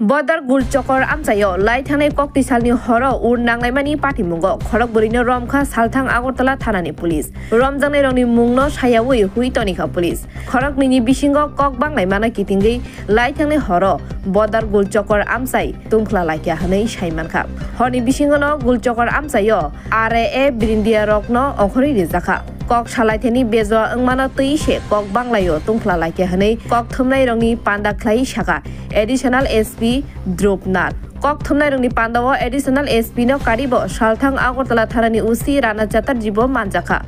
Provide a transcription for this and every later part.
Bodar Gulchokor Amsayo, Laitane Kokti Salni Horo, Urnanglemani Patimungo, Korokburino Romka, Saltang Agotala Tanani Police, Romzane Roni Mungno, Shayawi, Huitonika Police, Korok Mini Bishingo, Kok Banglemana Kitingi, Laitane Horo, Bodar Gulchokor Amsai, Tunkla Lakia Hane Shaimanka, Honi Bishingono, Gulchokor Amsayo, Are Brindia Rokno, Okori Rizaka. Kok Shalaiteni Bezo Angmana Tuishe, Kok Banglayo, Tunkla Lakia Hane, Kok Tumnai Rongi Panda Klai Shaka, Additional SP Dropnat. Kok Thumnai Rungni Pandawo Additional SP no Karibo, Shalthang Agotala Tharani Usi Rana Chatar Jibo Manjaka.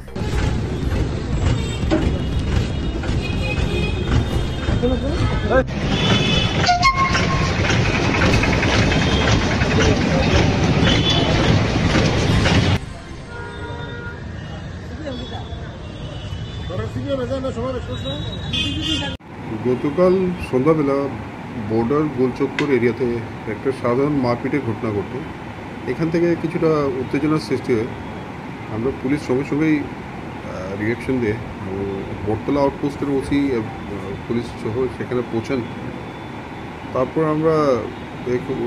গতকাল সন্ধ্যাবেলা border গোলচক্কর এরিয়াতে একটা সাধারণ মারপিটের ঘটনা ঘটে। এখান থেকে কিছুটা উত্তেজনার সৃষ্টি হয়। আমরা পুলিশ সঙ্গে সঙ্গেই রিঅ্যাকশন দিয়ে বটতলা আউটপোস্টের ওসি পুলিশ সহ সেখানে পৌঁছান। তারপর আমরা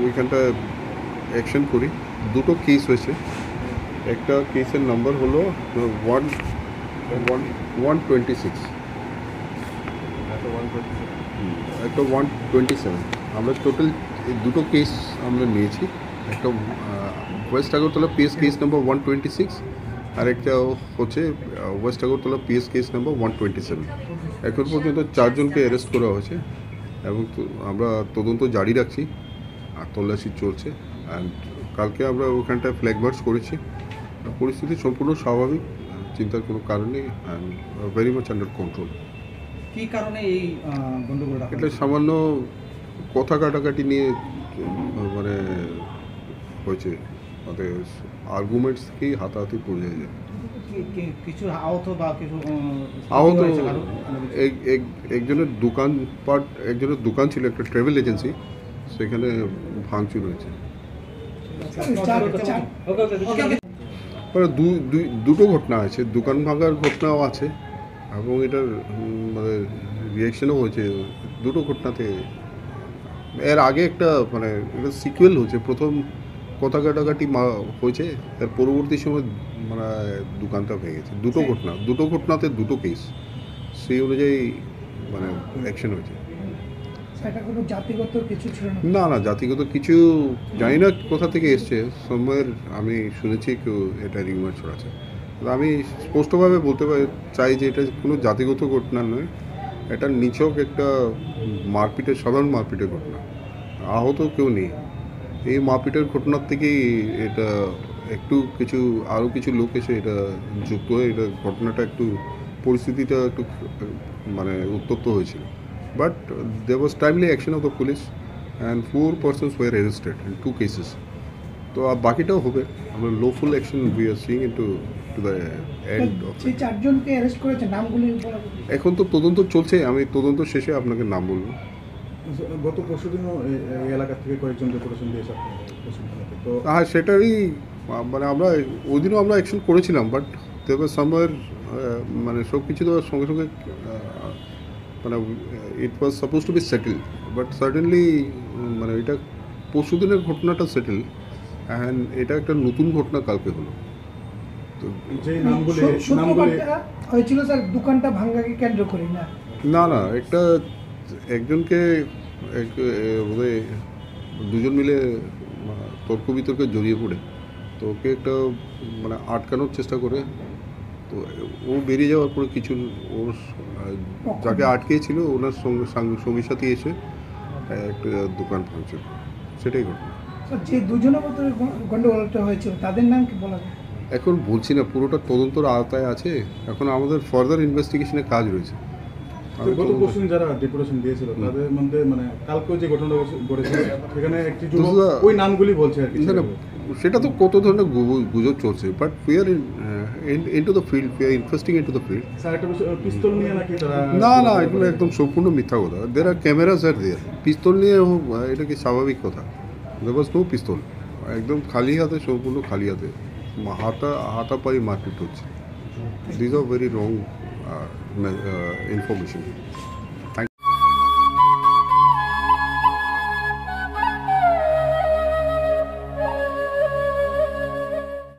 ওইখানটায় অ্যাকশন করি। দুটো কেস হয়েছে। একটা কেসের নাম্বার হলো 126, একটা 127। আমরা টোটাল দুটো কেস আমরা নিয়েছি। একটা West Agartala PS case number 126 আর একটা হচ্ছে West Agartala PS case number 127। এখন পর্যন্ত 4 জনকে অ্যারেস্ট করা হয়েছে এবং আমরা তদন্ত জারি রাখছি আর তল্লাশি চলছে। অ্যান্ড কালকে আমরা ওখানটায় ফ্ল্যাগ মার্চ করেছি। পরিস্থিতি সম্পূর্ণ স্বাভাবিক, চিন্তার কোনো কারণ নেই, and very much under control. কী কারণে এই গণ্ডগোলটা? এটা সামান্য কথা কাটাকাটি নিয়ে মানে হয়েছে, আমাদের আর্গুমেন্টস থেকেই হাতাহাতি পড়ে যায়। কিছু আহত বা কিছু আহত একজনের দোকান ছিল, একটা ট্রাভেল এজেন্সি, সেখানে ভাঙচুর হয়েছে। দুটো ঘটনা আছে, দোকান ভাঙার ঘটনাও আছে এবং এটার মানে রিয়াকশনও হয়েছে দুটো ঘটনাতে। এর আগে একটা মানে এটা সিকুয়েল হয়েছে, প্রথম কথা কাটাকাটি হয়েছে, তার পরবর্তী সময় মানে দোকানটা ভেঙেছে। দুটো ঘটনাতে দুটো কেস, সেই অনুযায়ী মানে অ্যাকশন হয়েছে। না না, জাতিগত কিছু জানি না কোথা থেকে এসছে, সময়ের আমি শুনেছি কেউ এটা রিউমার ছড়াচ্ছে। আমি স্পষ্টভাবে বলতে চাই যে এটা কোনো জাতিগত ঘটনা নয়, এটা নিছক একটা সাধারণ মারপিটের ঘটনা। আহত কেউ নেই। এই মারপিটের ঘটনার থেকেই এটা আরও কিছু লোক এসে এটা যুক্ত হয়ে এটা ঘটনাটা পরিস্থিতিটা একটু মানে উত্তপ্ত হয়েছিল। But there was timely action of the police and 4 persons were arrested in 2 cases. তো বাকিটাও হবে। আমরা lawful action we are seeing into the end of সেই 4 জনকে অ্যারেস্ট করেছে, নামগুলি এখন তো তদন্ত চলছে, আমি তদন্ত শেষে আপনাকে নাম বলবো। গত পরশুদিনও এই এলাকা থেকে কয়েকজন ডেপুটেশন দিয়েছে তো হ্যাঁ, সেটারই মানে আমরা ওই দিনও আমরা অ্যাকশন করেছিলাম, বাট দেওয়ার সময়ের মানে সব কিছু তো সঙ্গে সঙ্গে মানে it was suppose to be settle, but suddenly মানে এটা পরশুদিনের ঘটনাটা সেটেল অ্যান্ড এটা একটা নতুন ঘটনা কালকে হলো। তো যে নামগুলি হয়েছিল স্যার দোকানটা ভাঙাকে কেন্দ্র করে না একজনকে বোধহয় দুজন মিলে তর্ক বিতর্কে জড়িয়ে পড়ে, তো ওকে একটা মানে আটকানোর চেষ্টা করে, তো ও বেরিয়ে যাওয়ার পরে কিছু ওর যাকে আটকেছিল ওনার সঙ্গী সাথী এসে একটা দোকান ভাঙছিল, সেটাই ঘটনা। যে দুজনের মধ্যে গন্ডগোলটা হয়েছিল তাদের নাম কি বলা যায়? এখন বলছি না, পুরোটা তদন্তর আওতায় আছে, এখন আমাদের ফার্দার ইনভেস্টিগেশনে কাজ রয়েছে। গত পরশু যারা ডেপুটেশন দিয়েছিল তাদের মধ্যে মানে কালকে যে ঘটনাটা ঘটেছে সেখানে একটি ওই নামগুলি বলছে আর কি। সেটা তো কত ধরনের গুজব চলছে, but we are into the field, we are investing into the field. Sir একটা পিস্তল নিয়ে নাকি না, এগুলো একদম সম্পূর্ণ মিথ্যা কথা। দের আর ক্যামেরাস আর দেয়ার। পিস্তল নিয়ে এটা কি স্বাভাবিক কথা? দেয়ার ওয়াজ নো পিস্তল, একদম খালি হাতে, সম্পূর্ণ খালি হাতে হাতাপাই মারপিট হচ্ছে। This are very wrong information.